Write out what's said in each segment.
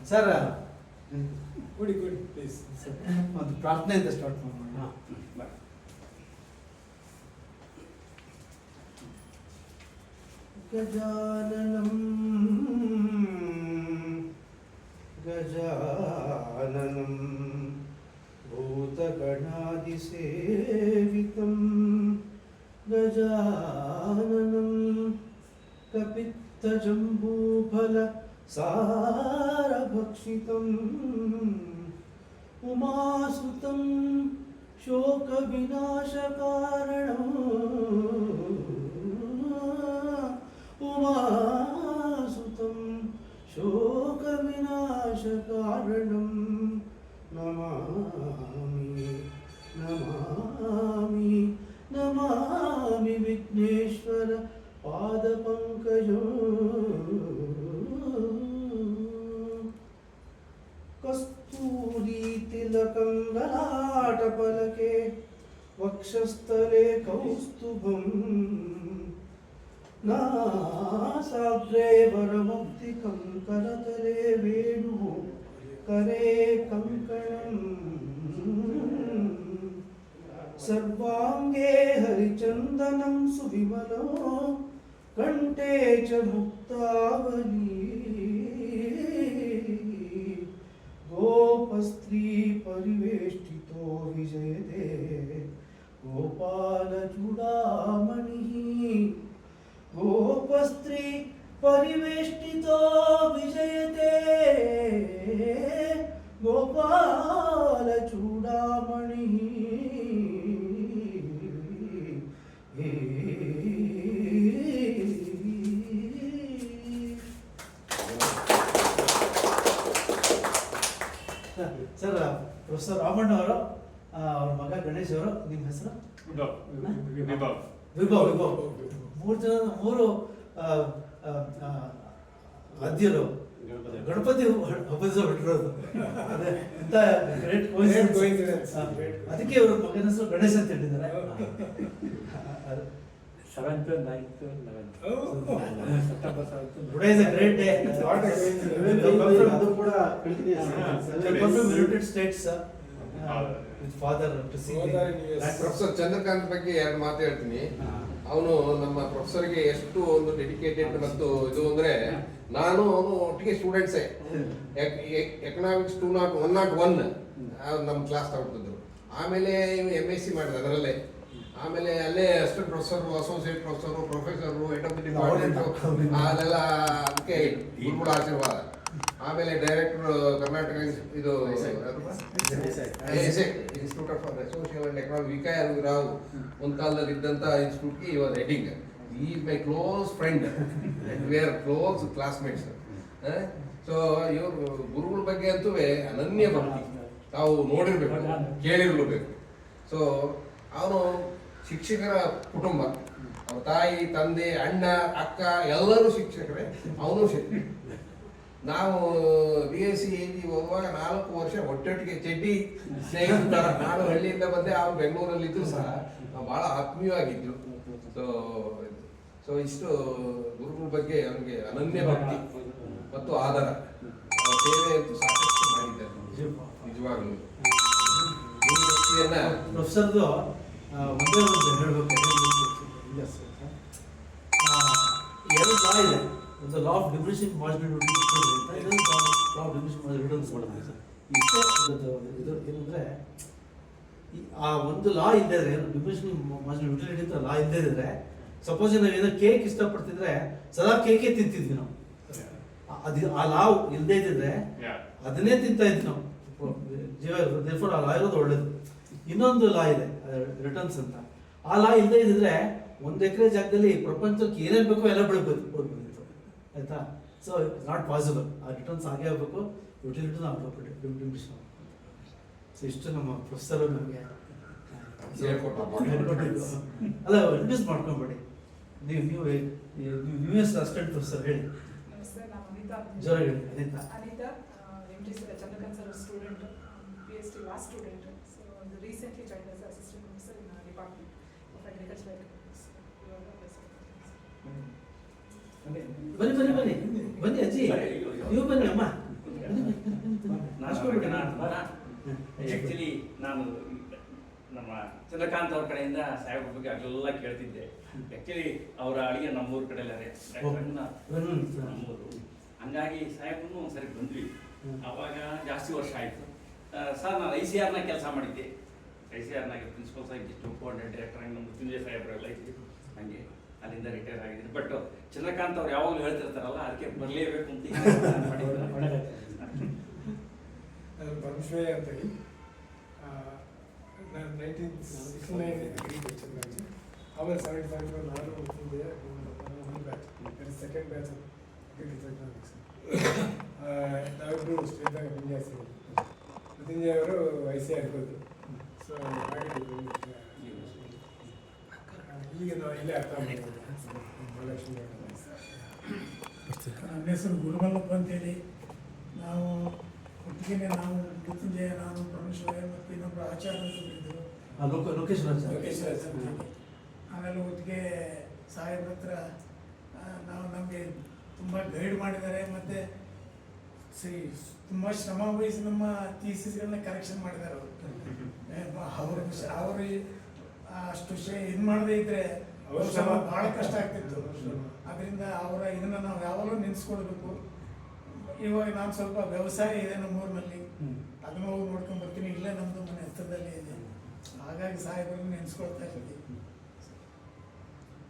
Sir ಕೊಡಿ please ಒಂದು ಪ್ರಾರ್ಥನೆಯಿಂದ start ಮಾಡೋಣ. ಗಜಾನನಂ ಗಜಾನನಂ ಭೂತಗಣಾದಿಸೇವಿತಂ ಗಜಾನನಂ ಕಪಿತ್ತಜಂಬೂಫಲ ಸಾರಭಕ್ಷಿತಂ ಉಮಾಸುತಂ ಶೋಕವಿನಾಶಕಾರಣಂ ಉಮಾಸುತಂ ಶೋಕವಿನಾಶಕಾರಣಂ ನಮಾಮಿ ನಮಾಮಿ ನಮಾಮಿ ವಿಘ್ನೇಶ್ವರ ಪಾದಪಂಕಜಂ ಕಸ್ತೂರಿ ತಿಲಕಂ ಲಲಾಟಫಲಕೆ ವಕ್ಷಸ್ಥಲೆ ಕೌಸ್ತುಭಂ ನಾಸಾಗ್ರೆ ವರಮುಕ್ತಿಕಂ ಕರತಲೆ ವೇಣು ಕರೆ ಕಂಕಣಂ ಸರ್ವಾಂಗೇ ಹರಿಚಂದನಂ ಸುವಿಮಲೋ ಕಂಠೇ ಚ ಮುಕ್ತಾವಲಿ ಗೋಪಸ್ತ್ರೀ ಪರಿವೇಷ್ಟಿತೋ ವಿಜಯತೆ ಗೋಪಾಲ ಚೂಡಾಮಣಿ ಗೋಪಸ್ತ್ರೀ ಪರಿವೇಷ್ಟಿತೋ ವಿಜಯತೆ ಗೋಪಾಲ ಚೂಡಾಮಣಿ ಸರ್ ಪ್ರೊಫೆಸರ್ ರಾಮಣ್ಣ ಅವರು ಅವ್ರ ಮಗ ಗಣೇಶ್ ಅವರು, ನಿಮ್ಮ ಹೆಸರು? ವಿಭವ್. ವಿಭವ್ ಮೂರು ಅದ್ಯರು ಗಣಪತಿ ಹಬ್ಬದ ಹೊರಟಿರೋದು. ಅದಕ್ಕೆ ಅವ್ರ ಮಗನ ಹೆಸರು ಗಣೇಶ್ ಅಂತ ಹೇಳಿದ್ದಾರೆ. 7th, 9th, 11th. September 7th. Today is a great day. United States with father to see. Professor Chandrakant ಬಗ್ಗೆ ಎರಡು ಮಾತು ಹೇಳ್ತೀನಿ. ಅವನು ನಮ್ಮ ಪ್ರೊಫೆಸರ್ಗೆ ಎಷ್ಟು ಒಂದು ಡೆಡಿಕೇಟೆಡ್ ಮತ್ತು ಇದು ಅಂದ್ರೆ, ನಾನು ಅವನು ಒಟ್ಟಿಗೆ ಸ್ಟೂಡೆಂಟ್ಸೇ. ಎಕನಾಮಿಕ್ಸ್ 101 ನಮ್ಮ ಕ್ಲಾಸ್ ತಗೊಳ್ತಿದ್ರು. ಆಮೇಲೆ MSc ಮಾಡಿದ ಅದರಲ್ಲೇ. ಆಮೇಲೆ ಅಲ್ಲೇ assistant professor, associate professor, head of the department ಅಲ್ಲೆಲ್ಲ ಅದಕ್ಕೆ ಕೂಡ ಆಶೀರ್ವಾದ. ಆಮೇಲೆ ಡೈರೆಕ್ಟರ್ ಕರ್ನಾಟಕ ಇದು institute of social and economic ವಿಕಾಯ್ ರಾವ್ ಒಂದು ಕಾಲದಲ್ಲಿ ಇದ್ದಂಥ ಇನ್ಸ್ಟಿಟ್ಯೂಟ್ಗೆ ಇವಾಗ ಹೆಡ್ಡಿಂಗ್. ಈ my close friend and we are close classmates. So ಇವರು ಗುರುಗಳ ಬಗ್ಗೆ ಅಂತೂ ಅನನ್ಯ ಭಕ್ತಿ, ತಾವು ನೋಡಿರ್ಬೇಕು, ಕೇಳಿರ್ಬೇಕು. ಸೊ ಅವನು ಶಿಕ್ಷಕರ ಕುಟುಂಬ, ಅವ್ರ ತಾಯಿ, ತಂದೆ, ಅಣ್ಣ, ಅಕ್ಕ ಎಲ್ಲರೂ ಶಿಕ್ಷಕರೇ, ಅವನು ಶಿಕ್ಷಕ. ನಾವು BSc ಹೋಗುವಾಗ 4 ವರ್ಷ ಒಟ್ಟೊಟ್ಟಿಗೆ ಚಡ್ಡಿ ಸ್ನೇಹಿತರ. ನಾನು ಹಳ್ಳಿಯಿಂದ ಬಂದೆ, ಅವ್ರು ಬೆಂಗಳೂರಲ್ಲಿದ್ದು ಸಹ ನಾವು ಬಹಳ ಆತ್ಮೀಯವಾಗಿದ್ರು. ಸೊ ಇಷ್ಟು ಗುರುಗಳ ಬಗ್ಗೆ ಅವನಿಗೆ ಅನನ್ಯ ಭಕ್ತಿ ಮತ್ತು ಆಧಾರ. ಸೇವೆ ಅಂತೂ ಸಾಕಷ್ಟು ಮಾಡಿದ್ದಾರೆ ನಿಜವಾಗ್ಲೂ. ಪ್ರೊಫೆಸರ್ದು ಒಂದೇ ಒಂದು ಹೇಳಬೇಕು, ಎರಡು ಲಾ ಇದೆ. ಒಂದು law of diminishing marginal utility ಅಂತ, ಇನ್ನೊಂದು law of diminishing marginal returns ಮಾಡೋದು. ಇಷ್ಟೇ ಇದು ಏನಂದರೆ, ಆ ಒಂದು ಲಾ ಇಲ್ಲದೆ ಇದ್ರೆ, ಡಿಮಿನಿಷಿಂಗ್ ಮಾರ್ಜಿನಲ್ ಯುಟಿಲಿಟಿ ಅಂತ ಲಾ ಇಲ್ಲದೆ ಇದ್ರೆ, ಸಪೋಸ್ ನಾವು ಏನೋ ಕೇಕ್ ಇಷ್ಟಪಡ್ತಿದ್ರೆ ಸದಾ ಕೇಕೇ ತಿಂತಿದ್ವಿ ನಾವು. ಅದು ಆ ಲಾ ಇಲ್ಲದೆ ಇದ್ದಿದ್ರೆ ಅದನ್ನೇ ತಿಂತಾ ಇದ್ವಿ ನಾವು. ದೇರ್ಫೋರ್ ಆ ಲಾ ಇರೋದು ಒಳ್ಳೇದು. ಇನ್ನೊಂದು ಲಾ ಇದೆ ರಿಟರ್ನ್ಸ್ ಅಂತ. ಆ ಲಾ ಇಲ್ಲದೆ ಇದ್ದಿದ್ರೆ 1 ಎಕರೆ ಜಾಗದಲ್ಲಿ ಪ್ರಪಂಚಕ್ಕೆ ಏನೇನು ಬೇಕೋ ಎಲ್ಲ ಬೆಳಗ್ಬೋದಿತ್ತು, ಆಯ್ತಾ? So it's not possible. ಆ ರಿಟರ್ನ್ಸ್ ಆಗೇ ಆಗಬೇಕು, ಯುಟಿಲಿಟಿನ ಆಗಬೇಕು. ಸೊ ಇಷ್ಟು ನಮ್ಮ ಪ್ರೊಫೆಸರು ನಮಗೆ ಅಲ್ಲ, ಇಂಟ್ರೆಸ್ಟ್ ಮಾಡ್ಕೊಂಬೇಡಿ. ನೀವು ಅಸಿಸ್ಟೆಂಟ್ ಪ್ರೊಫೆಸರ್ ಹೇಳಿ. ನಮಸ್ತೆ, ನಾನು ಜೋರ Anita Anita, MD sir, Chandrakant sir, student, PhD last student. So recently joined as assistant professor in our department of agriculture economics. You are the best. ಬನ್ನಿ ಅಜ್ಜಿ ನೀವು ಬನ್ನಿ ಅಮ್ಮ ಆ್ಯಕ್ಚುಲಿ ನಾನು ನಮ್ಮ ಚಂದ್ರಕಾಂತ್ ಅವ್ರ ಕಡೆಯಿಂದ ಸಾಹೇಬ್ರ ಬಗ್ಗೆ ಅಲ್ಲೆಲ್ಲ ಕೇಳ್ತಿದ್ದೆ. ಆ್ಯಕ್ಚುಲಿ ಅವರ ಅಳಿಯ ನಮ್ಮೂರ ಕಡೆ ನಮ್ಮೂರು, ಹಂಗಾಗಿ ಸಾಹೇಬ್ರು ಒಂದ್ಸರಿ ಬಂದ್ವಿ. ಆವಾಗ ಜಾಸ್ತಿ ವರ್ಷ ಆಯಿತು. ಸರ್ ನಾನು ICRನ ಕೆಲಸ ಮಾಡಿದ್ದೆ. ICRನಾಗೆ ಪ್ರಿನ್ಸಿಪಲ್ ಸೈಂಟಿಸ್ಟು, ಕೋಆರ್ಡಿನೇಟ್ ಡೈರೆಕ್ಟರ್ ಆಗಿ ನಮ್ಮ ಮೃತ್ಯುಂಜಯ ಸಾಹೇಬ್ರೆಲ್ಲ ಇದ್ವಿ. ಹಂಗೆ ಅಲ್ಲಿಂದ ರಿಟೈರ್ ಆಗಿದ್ದೀನಿ. ಬಟ್ ಚಂದ್ರಕಾಂತ್ ಅವ್ರು ಯಾವಾಗಲೂ ಹೇಳ್ತಿರ್ತಾರಲ್ಲ, ಅದಕ್ಕೆ ಬರಲೇಬೇಕು ಅಂತ ನಾನು ಪರಮೇಶ್ವರಯ್ಯ ಅಂತ ಹೇಳಿ ನಾನು 1969 ಚಂದ್ರಾಜಿ. ಆಮೇಲೆ 75 ನಾನು ಮೃತ್ಯುಂಜಯ ಒಂದು batch, second batch agriculture economics. ನಾವಿಬ್ಬರು ಸ್ಟೇಟ್ ಬ್ಯಾಂಕ್ ಆಫ್ ಇಂಡಿಯಾ ಸೇರಿ. ಮೃತ್ಯುಂಜಯ ಅವರು ICR ಹೋದ್ರು. ಸೊ ಹಾಗೆ ಈಗ ನಾವು ಇಲ್ಲೇ ಅರ್ಥ ಮಾಡ್ಬೋದು ಮಹಾಲಕ್ಷ್ಮಿ. ನನ್ನ ಹೆಸರು ಗುರುಮಲ್ಲಪ್ಪ ಅಂತೇಳಿ. ನಾವು ಒಟ್ಟಿಗೆ ನಾವು ಮೃತ್ಯುಂಜಯ, ನಾನು ಪರಮೇಶ್ವರಯ್ಯ ಮತ್ತು ಇನ್ನೊಬ್ಬರು ಆಚಾರ್ಯ ಇದ್ದರು, ಲೊಕೇಶನ್ ಲೋಕೇಶ್ ರಾಜ್ ಅಂತೇಳಿ. ಆಮೇಲೆ ಒಟ್ಟಿಗೆ ಸಾಹೇಬ್ರ ಹತ್ರ ನಾವು ನಮಗೆ ತುಂಬ ಗೈಡ್ ಮಾಡಿದ್ದಾರೆ ಮತ್ತು ತುಂಬ ಶ್ರಮ ವಹಿಸಿ ನಮ್ಮ ಥೀಸಿಸ್ಗಳನ್ನ ಕರೆಕ್ಷನ್ ಮಾಡಿದ್ದಾರೆ ಅವರು. ಅವರು ಅಷ್ಟು ಇದು ಮಾಡದೇ ಇದ್ರೆ ಶ್ರಮ ಭಾಳ ಕಷ್ಟ ಆಗ್ತಿತ್ತು. ಅದರಿಂದ ಅವರ ಇದನ್ನು ನಾವು ಯಾವಾಗಲೂ ನೆನೆಸ್ಕೊಳ್ಬೇಕು. ಇವಾಗ ನಾನು ಸ್ವಲ್ಪ ವ್ಯವಸಾಯ ಇದೆ ನಮ್ಮೂರಿನಲ್ಲಿ, ಅದನ್ನ ಹೋಗಿ ನೋಡ್ಕೊಂಡು ಬರ್ತೀನಿ. ಇಲ್ಲೇ ನಮ್ಮದು ಮನೆ ಹತ್ತಿರದಲ್ಲೇ ಇದೆ, ಹಾಗಾಗಿ ಸಾಹೇಬರನ್ನು ನೆನೆಸ್ಕೊಳ್ತಾ ಇರ್ತೀವಿ.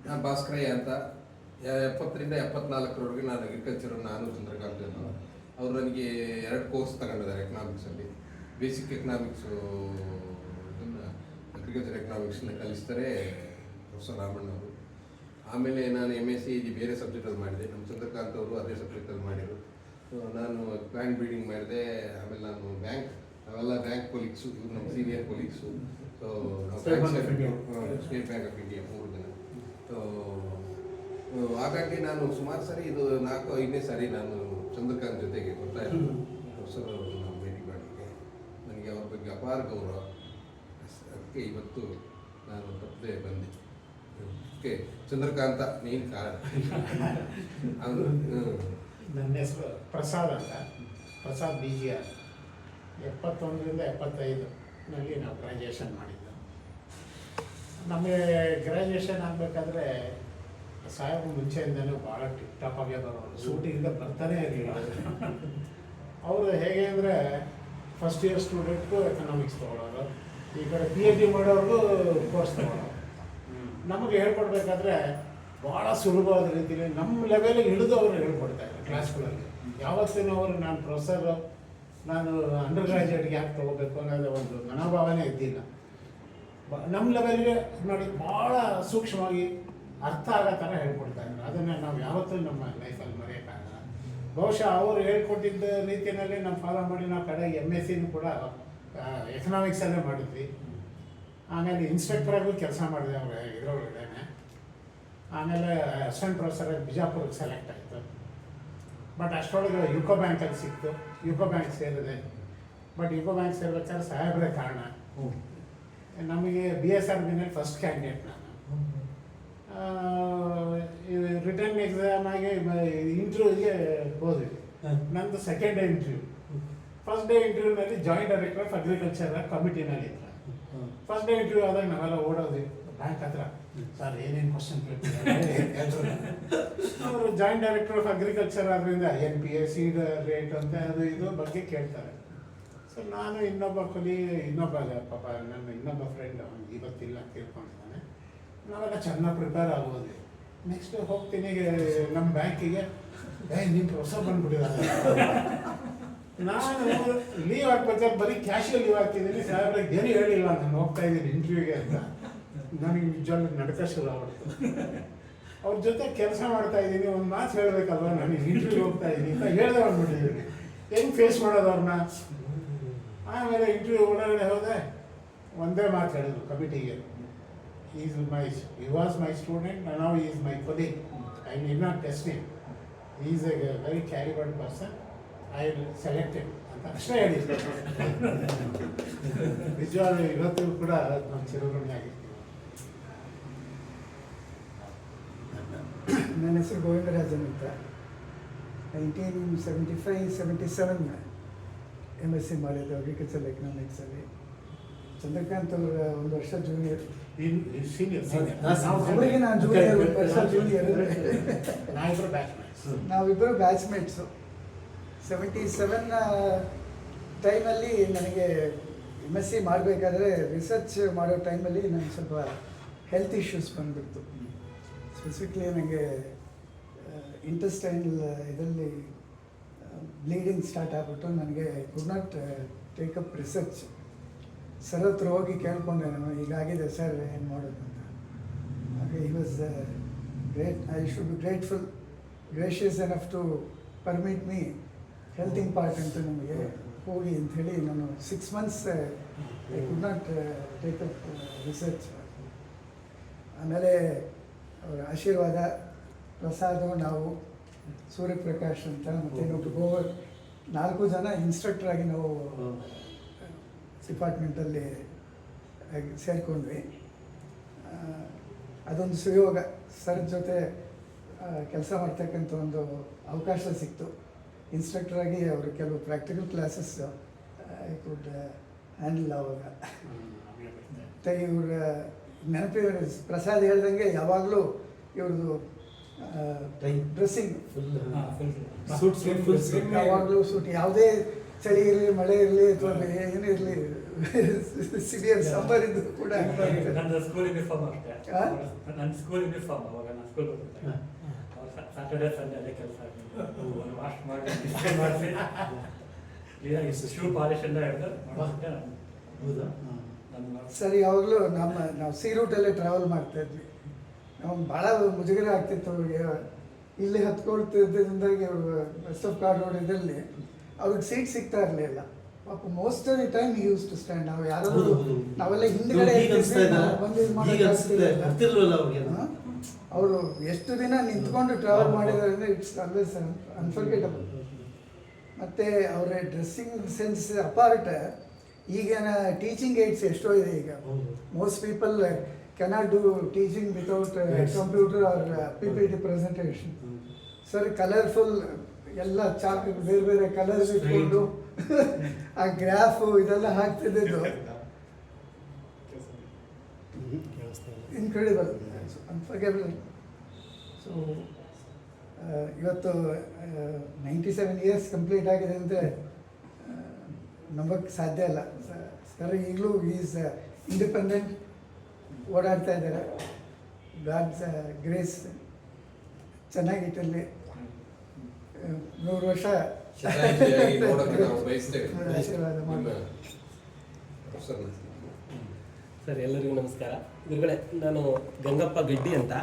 ನಾನು ಭಾಸ್ಕರಯ್ಯ ಅಂತ. 70ರಿಂದ 74ರವರೆಗೆ ನಾನು ಅಗ್ರಿಕಲ್ಚರ್, ನಾನು ಚಂದ್ರಕಾಂತ್ ಅನ್ನೋ. ಅವರು ನನಗೆ 2 ಕೋರ್ಸ್ ತಗೊಂಡಿದ್ದಾರೆ ಎಕನಾಮಿಕ್ಸಲ್ಲಿ. ಬೇಸಿಕ್ ಎಕನಾಮಿಕ್ಸು, ಅಗ್ರಿಕಲ್ಚರ್ ಎಕನಾಮಿಕ್ಸ್ನ ಕಲಿಸ್ತಾರೆ ಪ್ರೊಫೆಸರ್ ರಾಮಣ್ಣ ಅವರು. ಆಮೇಲೆ ನಾನು MSc ಬೇರೆ ಸಬ್ಜೆಕ್ಟಲ್ಲಿ ಮಾಡಿದೆ. ನಮ್ಮ ಚಂದ್ರಕಾಂತ್ ಅವರು ಅದೇ ಸಬ್ಜೆಕ್ಟಲ್ಲಿ ಮಾಡಿದರು. ಸೊ ನಾನು ಪ್ಲ್ಯಾಂಟ್ ಬ್ರೀಡಿಂಗ್ ಮಾಡಿದೆ. ಆಮೇಲೆ ನಾನು ನಾವೆಲ್ಲ ಬ್ಯಾಂಕ್ ಕೊಲೀಗ್ಸು, ಇವರು ನಮ್ಮ ಸೀನಿಯರ್ ಕೊಲೀಗ್ಸು. ಸೊ ನಾವು ಸ್ಟೇಟ್ ಬ್ಯಾಂಕ್ ಆಫ್ ಇಂಡಿಯಾ 3 ಜನ. ಸೊ ಹಾಗಾಗಿ ನಾನು ಸುಮಾರು ಸರಿ, ಇದು 4-5ನೇ ಸಾರಿ ನಾನು ಚಂದ್ರಕಾಂತ್ ಜೊತೆಗೆ ಬರ್ತಾ ಇರೋದು. ಪ್ರೊಫೆಸರ್ ಅವರು ನಾವು ಭೇಟಿ ಮಾಡಲಿಕ್ಕೆ ನನಗೆ ಅವ್ರ ಬಗ್ಗೆ ಅಪಾರ ಗೌರವ. ಅದಕ್ಕೆ ಇವತ್ತು ನಾನು ತಪ್ಪದೆ ಬಂದೆ. ಓಕೆ, ಚಂದ್ರಕಾಂತ ಮೇನ್ ಕಾರಣ. ನನ್ನ ಹೆಸರು ಪ್ರಸಾದ್ ಅಂತ, ಪ್ರಸಾದ್ BGR. 71ರಿಂದ 75ನಲ್ಲಿ ನಾವು ಗ್ರ್ಯಾಜುಯೇಷನ್ ಮಾಡಿದ್ದು. ನಮಗೆ ಗ್ರ್ಯಾಜುಯೇಷನ್ ಆಗಬೇಕಾದ್ರೆ ಸಾಹೇಬ್ ಮುಂಚೆಯಿಂದಲೂ ಭಾಳ ಟಿಪ್ ಟಾಪ್ ಆಗಿ ಬರೋರು, ಶೂಟಿಂದ ಬರ್ತಾನೆ ಇರಲಿಲ್ಲ. ಅವರು ಹೇಗೆ ಅಂದರೆ ಫಸ್ಟ್ ಇಯರ್ ಸ್ಟೂಡೆಂಟ್ಗೂ ಎಕನಾಮಿಕ್ಸ್ ತೊಗೊಳೋರು, ಈ ಕಡೆ PhD ಮಾಡೋರ್ಗೂ ಕೋರ್ಸ್ ತೊಗೊಳೋರು. ನಮಗೆ ಹೇಳ್ಕೊಡ್ಬೇಕಾದ್ರೆ ಭಾಳ ಸುಲಭವಾದ ರೀತಿಯಲ್ಲಿ ನಮ್ಮ ಲೆವೆಲಿಗೆ ಹಿಡಿದು ಅವರು ಹೇಳ್ಕೊಡ್ತಾಯಿದ್ರು ಕ್ಲಾಸ್ಗಳಲ್ಲಿ. ಯಾವತ್ತೂ ಅವರು ನಾನು ಪ್ರೊಫೆಸರು, ನಾನು ಅಂಡರ್ ಗ್ರಾಜ್ಯುಯೇಟ್ಗೆ ಯಾಕೆ ತೊಗೋಬೇಕು ಅನ್ನೋದು ಒಂದು ಮನೋಭಾವನೆ ಇದ್ದಿಲ್ಲ. ನಮ್ಮ ಲೆವೆಲ್ಗೆ ನೋಡಿ ಭಾಳ ಸೂಕ್ಷ್ಮವಾಗಿ ಅರ್ಥ ಆಗೋ ಥರ ಹೇಳ್ಕೊಡ್ತಾಯಿದ್ರು. ಅದನ್ನು ನಾವು ಯಾವತ್ತೂ ನಮ್ಮ ಲೈಫಲ್ಲಿ ಮರೆಯೋಕ್ಕಾಗಲ್ಲ. ಬಹುಶಃ ಅವರು ಹೇಳ್ಕೊಟ್ಟಿದ್ದ ರೀತಿಯಲ್ಲಿ ನಾವು ಫಾಲೋ ಮಾಡಿ ನಾವು ಕಡೆಗೆ MScನೂ ಕೂಡ ಎಕನಾಮಿಕ್ಸಲ್ಲೇ ಮಾಡಿದ್ವಿ. ಆಮೇಲೆ ಇನ್ಸ್ಪೆಕ್ಟರಾಗೂ ಕೆಲಸ ಮಾಡಿದೆ ಅವ್ರ ಇದರೊಳಗಡೆ. ಆಮೇಲೆ ಅಸಿಸ್ಟೆಂಟ್ ಪ್ರೊಫೆಸರಾಗಿ ಬಿಜಾಪುರಕ್ಕೆ ಸೆಲೆಕ್ಟ್ ಆಯಿತು. ಬಟ್ ಅಷ್ಟರೊಳಗೆ ಯುಕೋ ಬ್ಯಾಂಕಲ್ಲಿ ಸಿಕ್ತು, ಯುಕೋ ಬ್ಯಾಂಕ್ ಸೇರಿದೆ. ಬಟ್ ಯುಕೋ ಬ್ಯಾಂಕ್ ಸೇರ್ಬೇಕಾದ್ರೆ ಸಾಹೇಬ್ರೆ ಕಾರಣ. ನಮಗೆ BSRBನಲ್ಲಿ ಫಸ್ಟ್ ಕ್ಯಾಂಡಿಡೇಟ್ ನಾನು. ರಿಟರ್ನ್ ಎಕ್ಸಾಮ್ ಆಗಿ ಇಂಟರ್ವ್ಯೂಗೆ ಹೋದ್ವಿ. ನಂದು second day interview. First day ಇಂಟರ್ವ್ಯೂನಲ್ಲಿ ಜಾಯಿಂಟ್ ಡೈರೆಕ್ಟರ್ ಆಫ್ ಅಗ್ರಿಕಲ್ಚರ್ ಕಮಿಟಿನಲ್ಲಿ ಇತ್ತು. ಫಸ್ಟ್ ಡೇ ಇಂಟರ್ವ್ಯೂ ಆದಾಗ ನಾವೆಲ್ಲ ಓಡೋದ್ವಿ ಬ್ಯಾಂಕ್ ಹತ್ರ. ಸರ್ ಏನೇನು ಕ್ವಶನ್ ಕೇಳ್ತಿದ್ದಾರೆ ಅವರು. ಜಾಯಿಂಟ್ ಡೈರೆಕ್ಟರ್ ಆಫ್ ಅಗ್ರಿಕಲ್ಚರ್ ಆದ್ದರಿಂದ NPA ಸೀಡ್ ರೇಟ್ ಅಂತ ಅದು ಇದು ಬಗ್ಗೆ ಕೇಳ್ತಾರೆ. ಸೊ ನಾನು ಇನ್ನೊಬ್ಬ ಪಾಪ ನನ್ನ ಇನ್ನೊಬ್ಬ ಫ್ರೆಂಡ್, ಅವನು ಇವತ್ತಿಲ್ಲ ತಿಳ್ಕೊಂಡಿದ್ದಾನೆ. ನಾವೆಲ್ಲ ಚೆನ್ನಾಗಿ ಪ್ರಿಪೇರ್ ಆಗೋದ್ವಿ. ನೆಕ್ಸ್ಟ್ ಹೋಗ್ತೀನಿ ನಮ್ಮ ಬ್ಯಾಂಕಿಗೆ, ನಿಮ್ಮ ಪ್ರೊಫೆಸರ್ ಬಂದ್ಬಿಟ್ಟಿದ್ದಾರೆ. ನಾನು ಲೀವ್ ಹಾಕ್ಬೇಕಾದ್ರೆ ಬರೀ ಕ್ಯಾಶುವಲ್ ಲೀವ್ ಹಾಕ್ತಿದ್ದೀನಿ. ಸಾಹೇಬ್ರಿಗೆ ಏನು ಹೇಳಿಲ್ಲ ನಾನು ಹೋಗ್ತಾ ಇದ್ದೀನಿ ಇಂಟರ್ವ್ಯೂಗೆ ಅಂತ. ನನಗೆ ನಿಜವಾಗ್ಲೂ ನಡಕ ಶುರು ಆಗ್ಬಿಡ್ತು. ಅವ್ರ ಜೊತೆ ಕೆಲಸ ಮಾಡ್ತಾ ಇದ್ದೀನಿ, ಒಂದು ಮಾತು ಹೇಳಬೇಕಲ್ವ, ನಾನು ಇಂಟರ್ವ್ಯೂ ಹೋಗ್ತಾ ಇದ್ದೀನಿ ಅಂತ ಹೇಳ್ದೆ ಬಂದ್ಬಿಟ್ಟಿದ್ದೀನಿ. ಹೆಂಗೆ ಫೇಸ್ ಮಾಡೋದು ಅವ್ರನ್ನ. ಆಮೇಲೆ ಇಂಟರ್ವ್ಯೂ ಒಳಗಡೆ ಹೋದೆ, ಒಂದೇ ಮಾತು ಹೇಳಿದ್ರು ಕಮಿಟಿಗೆ, he was my student, and now he is my colleague. I need not test him. Is a very calibred person, I selected ಅಂತ ಅಷ್ಟೇ ಹೇಳಿದ್ದೆ. ನಿಜವಾಗ್ಲೂ ಇವತ್ತಿಗೂ ಕೂಡ ನಾವು ಚಿರಋಣಿ ಆಗಿರ್ತೀವಿ. ನನ್ನ ಹೆಸರು ಗೋವಿಂದರಾಜನ್ ಅಂತ. 1975-77 MSc ಮಾಡಿದ್ದು ಅಗ್ರಿಕಲ್ಚರ್ ಎಕನಾಮಿಕ್ಸಲ್ಲಿ. ಚಂದ್ರಕಾಂತ್ ಅವರ 1 ವರ್ಷ ಜೂನಿಯರ್. ಸೀನಿಯರ್ ಅವರಿಗೆ ನಾನು ಜೂನಿಯರ್, 1 ವರ್ಷ ಜೂನಿಯರ್. ನಾವಿಬ್ಬರು ಬ್ಯಾಚ್ಮೇಟ್ಸು. 77 ಟೈಮಲ್ಲಿ ನನಗೆ MSc ಮಾಡಬೇಕಾದ್ರೆ ರಿಸರ್ಚ್ ಮಾಡೋ ಟೈಮಲ್ಲಿ ನನಗೆ ಸ್ವಲ್ಪ ಹೆಲ್ತ್ ಇಶ್ಯೂಸ್ ಬಂದುಬಿಡ್ತು. ಸ್ಪೆಸಿಫಿಕ್ಲಿ ನನಗೆ ಇಂಟೆಸ್ಟೈನಲ್ ಇದರಲ್ಲಿ ಬ್ಲೀಡಿಂಗ್ ಸ್ಟಾರ್ಟ್ ಆಗಿಬಿಟ್ಟು ನನಗೆ ಕುಡ್ not take up research. Sir ಹತ್ರ ಹೋಗಿ ಕೇಳ್ಕೊಂಡೆ ನಾನು, ಹೀಗಾಗಿದೆ ಸರ್, ಏನು ಮಾಡೋದು ಅಂತ. ಹಾಗೆ he was great. I should be grateful, gracious enough to permit me. Health important ನಮಗೆ, ಹೋಗಿ ಅಂಥೇಳಿ ನಾನು 6 months I could not take up research. ಆಮೇಲೆ ಅವರ ಆಶೀರ್ವಾದ, ಪ್ರಸಾದ, ನಾವು ಸೂರ್ಯಪ್ರಕಾಶ್ ಅಂತ ಮತ್ತು ಇನ್ನೊಬ್ರು ಗೋವರ್, 4 ಜನ ಇನ್ಸ್ಟ್ರಕ್ಟ್ರಾಗಿ ನಾವು ಡಿಪಾರ್ಟ್ಮೆಂಟಲ್ಲಿ ಸೇರಿಕೊಂಡ್ವಿ. ಅದೊಂದು ಸುಯೋಗ. ಸರ್ ಜೊತೆ ಕೆಲಸ ಮಾಡ್ತಕ್ಕಂಥ ಒಂದು ಅವಕಾಶ ಸಿಕ್ತು. ಇನ್ಸ್ಟ್ರಕ್ಟರಾಗಿ ಅವರು ಕೆಲವು practical classes I could handle ಆವಾಗ. ಮತ್ತು ಇವ್ರ ನೆನಪಿನ ಪ್ರಸಾದ್ ಹೇಳ್ದಂಗೆ ಯಾವಾಗಲೂ ಇವ್ರದ್ದು ಡ್ರೆಸ್ಸಿಂಗ್ ಯಾವಾಗಲೂ ಸೂಟ್, ಯಾವುದೇ ಚಳಿ ಇರಲಿ, ಮಳೆ ಇರಲಿ, ಅಥವಾ ಏನೇ ಇರಲಿ, ಸಿವಿಯರ್ ಸಮ್ಮರ್ ಇದ್ದು ಕೂಡ. ನನ್ನ ಸ್ಕೂಲ್ ಯೂನಿಫಾರ್ಮ್ ಅಷ್ಟೇ. ನನ್ನ ಸ್ಕೂಲ್ ಯೂನಿಫಾರ್ಮ್ ಅವಾಗ ನಾನು ಸ್ಕೂಲ್ ಹೋಗ್ತಾರೆ ಸ್ಯಾಟರ್ಡೆ ಸಂಡೇ ಅಲ್ಲೇ ಕೆಲಸ ವಾಶ್ ಮಾಡಿ ಶೂ ಪಾಲಿಶ್ ಎಲ್ಲ ಹಿಡಿದು ಹೌದಾ? ಸರ್ ಯಾವಾಗಲೂ ನಾವು ಸಿ ರೂಟಲ್ಲೇ ಟ್ರಾವೆಲ್ ಮಾಡ್ತಾಯಿದ್ವಿ. ನಮ್ಗೆ ಭಾಳ ಮುಜುಗರ ಆಗ್ತಿತ್ತು ಅವ್ರಿಗೆ. ಇಲ್ಲಿ ಹತ್ಕೊಳ್ತಿದ್ದರಿಂದಾಗಿ ಅವರು ವೆಸ್ಟ್ ಆಫ್ ಕಾರ್ಡ್ ರೋಡ್ ಇದರಲ್ಲಿ ಅವ್ರಿಗೆ ಸೀಟ್ ಸಿಗ್ತಾ ಇರಲಿಲ್ಲ. ಪಾಪ most of the time use to stand. ನಾವು ಯಾರಾದರೂ ನಾವೆಲ್ಲ ಹಿಂದ್ಗಡೆ ಅವರು ಎಷ್ಟು ದಿನ ನಿಂತ್ಕೊಂಡು ಟ್ರಾವೆಲ್ ಮಾಡಿದ್ದಾರೆ ಅಂದರೆ ಇಟ್ಸ್ ಆಲ್ವೇಸ್ ಅನ್ಫರ್ಗೆಟಬಲ್. ಮತ್ತು ಅವರ ಡ್ರೆಸ್ಸಿಂಗ್ ಸೆನ್ಸ್ ಅಪಾರ್ಟ್, ಈಗಿನ ಟೀಚಿಂಗ್ ಏಡ್ಸ್ ಎಷ್ಟೋ ಇದೆ ಈಗ. Most people cannot do teaching without computer or PPT presentation. Sir colourful ಎಲ್ಲ ಚಾಕ್ ಬೇರೆ ಬೇರೆ ಕಲರ್ಸ್ ಇಟ್ಕೊಂಡು ಆ ಗ್ರಾಫು ಇದೆಲ್ಲ ಹಾಕ್ತಿದ್ದು ಇನ್ಕ್ರೆಡಿಬಲ್, ಅನ್ಫರ್ಗೆಬಲ್. ಸೊ ಇವತ್ತು 97 years ಕಂಪ್ಲೀಟ್ ಆಗಿದೆ ಅಂದರೆ ನಂಬಕ್ಕೆ ಸಾಧ್ಯ ಇಲ್ಲ. ಸರ್ ಈಗಲೂ ಈಸ್ ಇಂಡಿಪೆಂಡೆಂಟ್, ಓಡಾಡ್ತಾ ಇದ್ದಾರೆ. ಗಾಡ್ಸ್ ಗ್ರೇಸ್ ಚೆನ್ನಾಗಿಟ್ಟಲ್ಲಿ 100 ವರ್ಷ ಆಶೀರ್ವಾದ ಮಾಡಿ. ಸರ್ ಎಲ್ಲರಿಗೂ ನಮಸ್ಕಾರ. ಗುರುಗಳೇ, ನಾನು ಗಂಗಪ್ಪ ಗಡ್ಡಿ ಅಂತ.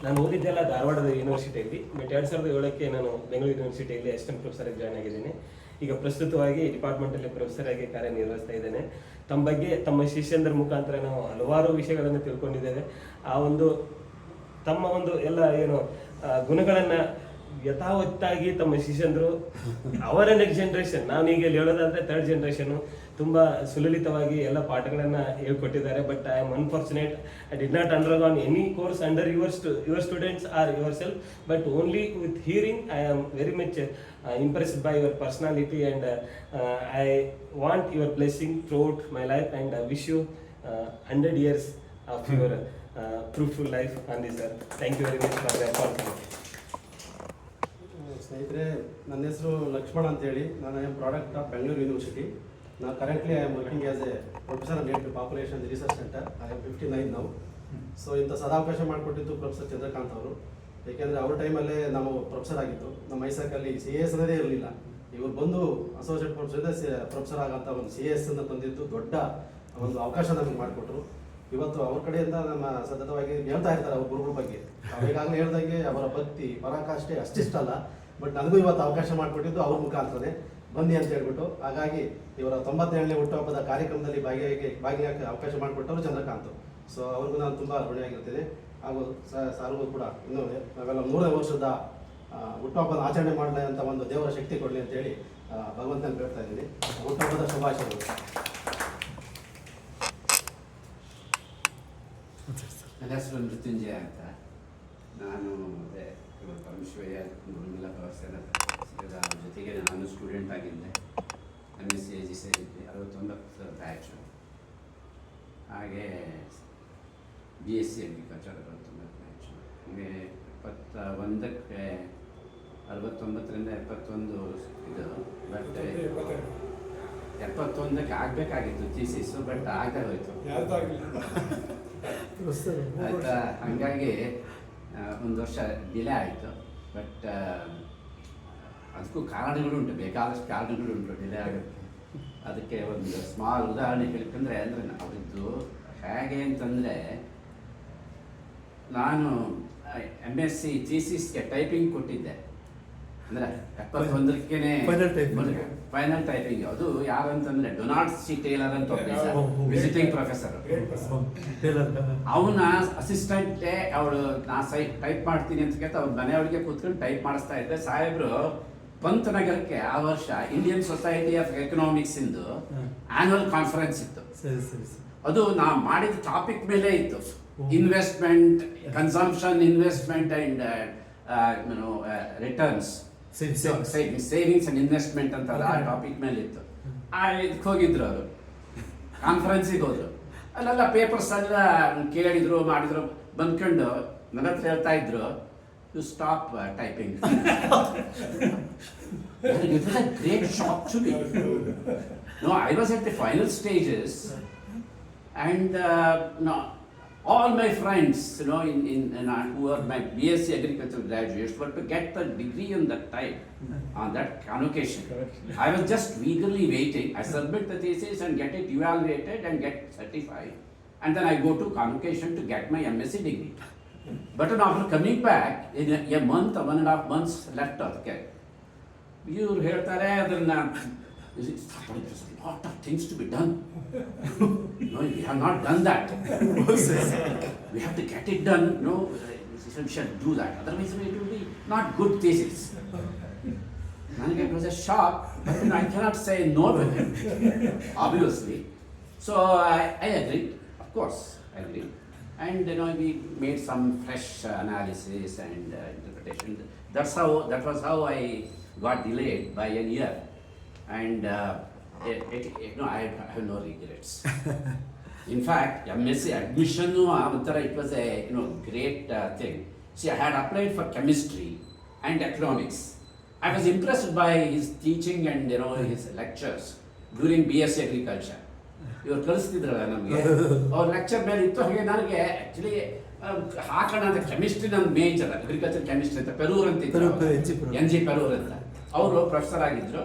ನಾನು ಓದಿದ್ದೆಲ್ಲ ಧಾರವಾಡದ ಯೂನಿವರ್ಸಿಟಿಯಲ್ಲಿ. ಬಟ್ 2007ಕ್ಕೆ ನಾನು ಬೆಂಗಳೂರು ಯೂನಿವರ್ಸಿಟಿಯಲ್ಲಿ ಅಸಿಸ್ಟೆಂಟ್ ಪ್ರೊಫೆಸರ್ ಜಾಯ್ನ್ ಆಗಿದ್ದೀನಿ. ಈಗ ಪ್ರಸ್ತುತವಾಗಿ ಡಿಪಾರ್ಟ್ಮೆಂಟಲ್ಲಿ ಪ್ರೊಫೆಸರ್ ಆಗಿ ಕಾರ್ಯನಿರ್ವಹಿಸ್ತಾ ಇದ್ದೇನೆ. ತಮ್ಮ ಬಗ್ಗೆ ತಮ್ಮ ಶಿಷ್ಯಂದರ ಮುಖಾಂತರ ನಾವು ಹಲವಾರು ವಿಷಯಗಳನ್ನು ತಿಳ್ಕೊಂಡಿದ್ದೇವೆ. ಆ ಒಂದು ತಮ್ಮ ಒಂದು ಎಲ್ಲ ಏನು ಗುಣಗಳನ್ನು ಯಥಾವತ್ತಾಗಿ ತಮ್ಮ ಶಿಷ್ಯಂದರು ಅವರ ನೆಕ್ಸ್ಟ್ ಜನ್ರೇಷನ್, ನಾನು ಈಗ ಹೇಳೋದಾದ್ರೆ 3rd ಜನರೇಷನ್, ತುಂಬ ಸುಲಲಿತವಾಗಿ ಎಲ್ಲ ಪಾಠಗಳನ್ನು ಹೇಳ್ಕೊಟ್ಟಿದ್ದಾರೆ. But I am unfortunate, I did not undergone any course under your students R your self, but only with hearing I am very much impressed by your personality, and I want your blessing throughout my life, and I wish you 100 years of your fruitful life on this earth. Thank you very much for the opportunity. ಸ್ನೇಹಿತರೆ, ನನ್ನ ಹೆಸರು ಲಕ್ಷ್ಮಣ ಅಂತೇಳಿ. ನಾನು I am product of Bengaluru university. ನಾನು currently I am working as a professor native population research centre. I am 59 now. So ಇಂಥ ಸದಾವಕಾಶ ಮಾಡಿಕೊಟ್ಟಿದ್ದು professor Chandrakant ಅವರು. ಏಕೆಂದರೆ ಅವ್ರ ಟೈಮಲ್ಲೇ ನಾವು ಪ್ರೊಫೆಸರ್ ಆಗಿತ್ತು. ನಮ್ಮ ಮೈಸೂರಲ್ಲಿ CAS ಅನ್ನೋದೇ ಇರಲಿಲ್ಲ. ಇವರು ಬಂದು ಅಸೋಸಿಯೇಟ್ ಪ್ರೊಫೆಸರ್ ಆಗಂತ ಒಂದು CAS ಅನ್ನು ತಂದಿದ್ದು ದೊಡ್ಡ ಒಂದು ಅವಕಾಶ ನಮಗೆ ಮಾಡಿಕೊಟ್ರು. ಇವತ್ತು ಅವ್ರ ಕಡೆಯಿಂದ ನಮ್ಮ ಸತತವಾಗಿ ಹೇಳ್ತಾ ಇರ್ತಾರೆ ಅವ್ರ ಗುರುಗಳ ಬಗ್ಗೆ. ಈಗಾಗಲೇ ಹೇಳ್ದಂಗೆ ಅವರ ಭಕ್ತಿ ಪರಾಕಾಷ್ಠೆ ಅಷ್ಟಿಷ್ಟಲ್ಲ, ಬಟ್ ನನಗೂ ಇವತ್ತು ಅವಕಾಶ ಮಾಡಿಕೊಟ್ಟಿದ್ದು ಅವ್ರ ಮುಖಾಂತರನೇ. ಬನ್ನಿ ಅಂತ ಹೇಳ್ಬಿಟ್ಟು. ಹಾಗಾಗಿ ಇವರ 97ನೇ ಹುಟ್ಟುಹಬ್ಬದ ಕಾರ್ಯಕ್ರಮದಲ್ಲಿ ಭಾಗಿಯಾಗಿ ಅವಕಾಶ ಮಾಡಿಕೊಟ್ಟವರು ಚಂದ್ರಕಾಂತ್. ಸೊ ಅವ್ರಿಗೂ ನಾನು ತುಂಬ ಋಣಿಯಾಗಿರ್ತೇನೆ. ಹಾಗೂ ಸಾರ್ಗೂ ಕೂಡ ಇನ್ನೂ ನಾವೆಲ್ಲ 3ನೇ ವರ್ಷದ ಹುಟ್ಟುಹಬ್ಬದ ಆಚರಣೆ ಮಾಡಲಿ ಅಂತ ಒಂದು ದೇವರ ಶಕ್ತಿ ಕೊಡಲಿ ಅಂತೇಳಿ ಭಗವಂತನ ಬೇಡ್ತಾ ಇದ್ದೀನಿ. ಹುಟ್ಟುಹಬ್ಬದ ಶುಭಾಶಯಗಳು. ನನ್ನ ಹೆಸರು ಮೃತ್ಯುಂಜಯ ಅಂತ. ನಾನು ಅದೇ ಪರಮೇಶ್ವರ್ಯ ಗುರುಮಿಲ್ಲ ಪ್ರವಾಸದ ಜೊತೆಗೆ ನಾನು ಸ್ಟೂಡೆಂಟ್ ಆಗಿದ್ದೆ. MSc AG ಸೇರಿದ್ದೆ, 69 batch. ಹಾಗೆ BSc ಅಗ್ರಿಕಲ್ಚರ್ 69 ಬ್ಯಾಚು. ಹಾಗೆ 71ಕ್ಕೆ 69ರಿಂದ 71 ಇದು. ಬಟ್ 71ಕ್ಕೆ ಆಗಬೇಕಾಗಿತ್ತು ಥೀಸಿಸ್ಸು, ಬಟ್ ಆಗದೆ ಹೋಯಿತು ಆಯಿತಾ. ಹಾಗಾಗಿ ಒಂದು ವರ್ಷ ಡಿಲೇ ಆಯಿತು. ಬಟ್ ಅದಕ್ಕೂ ಕಾರಣಗಳುಂಟು, ಬೇಕಾದಷ್ಟು ಕಾರಣಗಳುಂಟು ಡಿಲೇ ಆಗೋಕ್ಕೆ. ಅದಕ್ಕೆ ಒಂದು ಸ್ಮಾಲ್ ಉದಾಹರಣೆ ಹೇಳ್ಕೊಂಡ್ರೆ, ಅಂದರೆ ಅವರಿದ್ದು ಹೇಗೆ ಅಂತಂದರೆ, ನಾನು MSc ಥೀಸಿಸ್ಗೆ ಟೈಪಿಂಗ್ ಕೊಟ್ಟಿದ್ದೆ. ಅಂದರೆ 71ಕ್ಕೇನೆ ಫೈನಲ್ ಟೈಪಿಂಗ್. ಅದು ಯಾರು ಅಂತಂದರೆ ಡೊನಾಲ್ಡ್ ಸಿ ಟೇಲರ್ ಅಂತ ವಿಸಿಟಿಂಗ್ ಪ್ರೊಫೆಸರ್. ಅವನ ಅಸಿಸ್ಟೆಂಟೇ ಅವಳು. ನಾ ಟೈಪ್ ಮಾಡ್ತೀನಿ ಅಂತ ಕೇಳ್ತಾ ಅವ್ರ ಮನೆಯೊಳಗೆ ಕೂತ್ಕೊಂಡು ಟೈಪ್ ಮಾಡಿಸ್ತಾ ಇದ್ದೆ. ಸಾಹೇಬ್ರು ಪಂತನಗರಕ್ಕೆ ಆ ವರ್ಷ ಇಂಡಿಯನ್ ಸೊಸೈಟಿ ಆಫ್ ಎಕನಾಮಿಕ್ಸ್ ಇಂದು ಆನ್ಯುವಲ್ ಕಾನ್ಫರೆನ್ಸ್ ಇತ್ತು. ಅದು ನಾ ಮಾಡಿದ ಟಾಪಿಕ್ ಮೇಲೆ ಇತ್ತು. Investment, consumption, investment and returns, savings and investment ಅಂತ ಆ ಟಾಪಿಕ್ ಮೇಲೆ ಇತ್ತು. ಇದಕ್ಕೆ ಹೋಗಿದ್ರು ಅವರು, ಕಾನ್ಫರೆನ್ಸಿಗೆ ಹೋದ್ರು. ಅಲ್ಲೆಲ್ಲ ಪೇಪರ್ಸ್ ಎಲ್ಲ ಕೇಳಿದ್ರು, ಮಾಡಿದ್ರು. ಬಂದ್ಕೊಂಡು ನನ್ನ ಹತ್ರ ಹೇಳ್ತಾ ಇದ್ರು, you stop typing. It was a great shock to me. No, I was at the final stages, and no, all my friends, you know, who are my BSc agriculture graduates, were to get the degree on that time, on that convocation. I was just eagerly waiting. I submit the thesis and get it evaluated and get certified, and then I go to convocation to get my MSc degree. But after coming back, in a month or 1.5 months left, okay, ಇವ್ರು ಹೇಳ್ತಾರೆ ಅದನ್ನ, there's a lot of things to be done. No, we have not done that. We have to get it done. No, we should do that. Otherwise, it will be not good thesis. It was a shock, but I cannot say no to him, obviously. So I agreed, of course, I agreed. And we made some fresh analysis and interpretation. That was how I got delayed by a year, and I have no regrets. In fact, MSc admission, it was a great thing. See, I had applied for chemistry and economics. I was impressed by his teaching and his lectures during BSc agriculture. ಇವ್ರು ಕಲಿಸ್ತಿದ್ರಲ್ಲ ನಮಗೆ, ಅವ್ರ lecture ಮೇಲೆ ಇತ್ತು. ಹಾಗೆ ನನಗೆ actually ಹಾಕೋಣ ಅಂತ chemistry ನನ್ನ ಮೇಜರ್, ಅಗ್ರಿಕಲ್ಚರ್ ಕೆಮಿಸ್ಟ್ರಿ ಅಂತ ಪೆರೂರ್ ಅಂತ ಇದ್ರು, NG ಪೆರೂರ್ ಅಂತ. ಅವರು ಪ್ರೊಫೆಸರ್ ಆಗಿದ್ರು,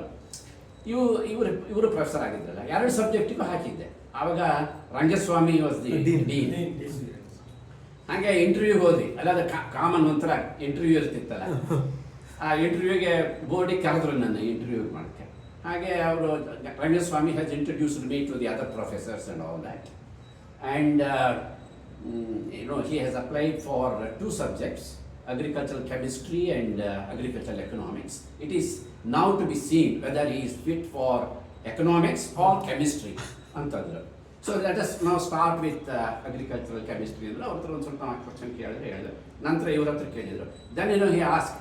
ಇವರು ಪ್ರೊಫೆಸರ್ ಆಗಿದ್ರಲ್ಲ. 2 ಸಬ್ಜೆಕ್ಟಿಗೂ ಹಾಕಿದ್ದೆ. ಆವಾಗ ರಂಗಸ್ವಾಮಿ ವಾಸ್ ದಿ ಡೀನ್. ಹಾಗೆ ಇಂಟರ್ವ್ಯೂಗೆ ಹೋದ್ವಿ. ಅಲ್ಲಾದ ಕಾಮನ್ ಒಂಥರ ಇಂಟರ್ವ್ಯೂ ಇರ್ತಿತ್ತಲ್ಲ, ಆ ಇಂಟರ್ವ್ಯೂಗೆ ಬೋರ್ಡಿಗೆ ಕರೆದ್ರು ನನ್ನ ಇಂಟರ್ವ್ಯೂ ಮಾಡೋಕ್ಕೆ. ಹಾಗೆ ಅವರು Rangaswamy has introduced me to the other professors and all that. And he has applied for 2 subjects, agricultural chemistry and agricultural economics. It is now to be seen whether he is fit for economics or chemistry antadru. So let us now start with agricultural chemistry. Andra avaru ಒಂದು ಸ್ವಲ್ಪ question ಹೇಳಿದ್ರು. ನಂತರ ಇವರ ಹತ್ರ ಕೇಳಿದ್ರು. Then he asked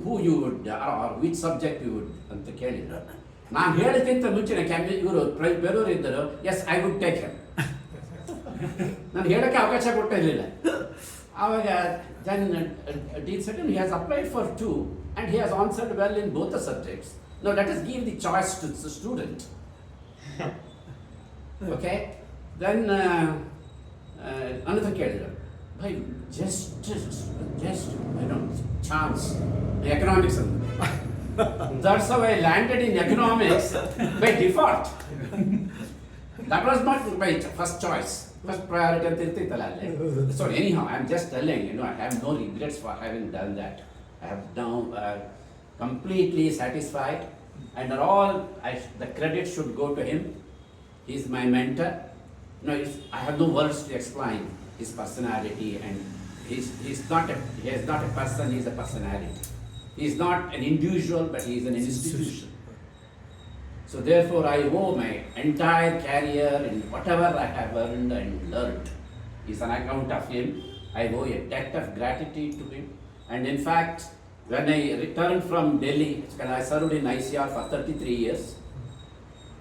who you would or which subject you would ಅಂತ ಕೇಳಿದ್ರು. ನಾನು ಹೇಳಿದ್ಕಿಂತ ಮುಂಚೆನೆ ಇವರು ಬೇರೆಯವರು ಇದ್ದರು, yes I would take him. ನಾನು ಹೇಳೋಕ್ಕೆ ಅವಕಾಶ ಕೊಡ್ತಾ ಇರಲಿಲ್ಲ. ಆವಾಗ Dean said he has applied for 2 and he has answered well in both the subjects. Now let us give the choice to the student. Okay? Then another ಕೇಳಿದ್ರು, bhai, just chance economics. That's how I landed in economics by default. That was not my first choice, first priority ಅಂತ ಇರ್ತಿತ್ತಲ್ಲ ಅಲ್ಲಿ. So anyhow, I am just telling, I have no regrets for having done that. I have now completely satisfied, and the credit should go to him. He is my mentor. I have no words to explain his personality and He's not a person, he's a personality. He's not an individual, but he's an institution. So therefore, I owe my entire career in whatever I have earned and learned is an account of him. I owe a debt of gratitude to him. And in fact, when I returned from Delhi, I served in ICR for 33 years.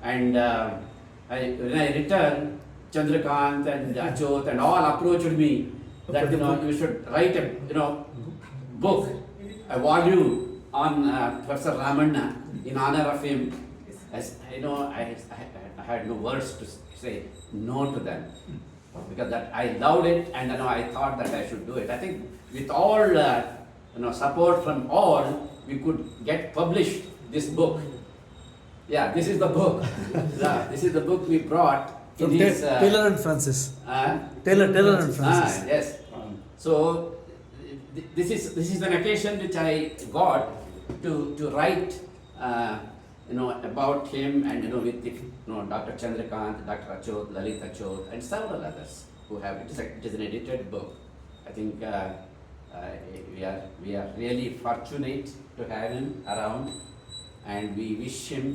And when I returned, Chandrakant and Achot and all approached me that you should write a book, a volume on Professor Ramanna in honor of him. As I had no words to say no to them because that I loved it and I thought that I should do it. I think with all support from all, we could get published this book. Yeah, this is the book. This is the book we brought. From Taylor and Francis. Taylor and Francis. Yes. So this is an occasion which I got to write about him and with Dr. Chandrakant, Dr. Achot, Lalit Achot, and several others who have it. It is an edited book. I think we are really fortunate to have him around, and we wish him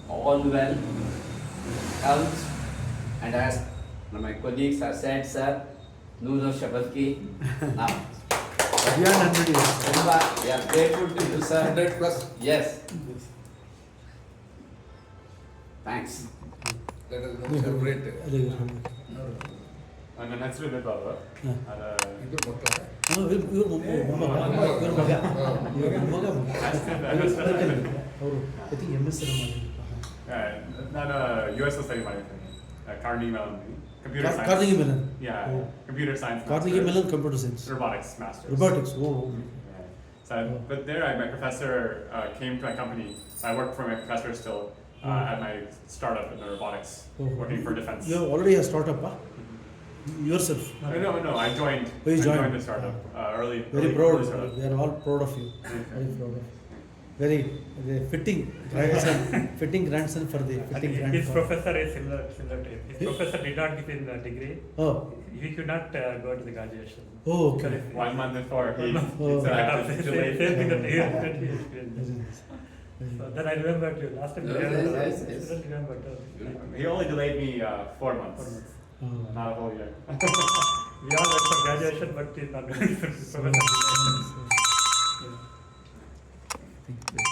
all well, health, and as my colleagues have said, sir, Noor Shabalki. Now, Beyond 100 years. we are grateful to you, sir. 100 plus. Yes. Thanks. Let us now celebrate. ನನ್ನ ಹೆಸರು ವಿನೋದ್ ಬಾಬು. ಇದು ಮಕ್ಕಳ ಅವರು M S ನಾನು US study ಮಾಡಿದ್ದೀನಿ Carnegie Mellon computer science. Carnegie Mellon. Computer science. Carnegie Mellon computer science. Robotics masters. Robotics. So, but there, my professor came to my company. I work for my professor still at my startup in the robotics, working for defense. You have already a startup, yourself? No, I joined. You I joined joined the startup early. Very early proud. startup. We are all proud of you. Very proud of you. Very fitting grandson. Fitting grandson for the fitting grandfather. His professor is similar to him. His professor did not give him the degree. Oh. He could not go to the graduation. Oh, okay. 1 month before he Same thing that he experienced. Yes. So then I remembered you last time. Yes. I didn't remember. He only delayed me 4 months. 4 months. Not a whole year. We all went for graduation, but he's not going for professor. Thank you.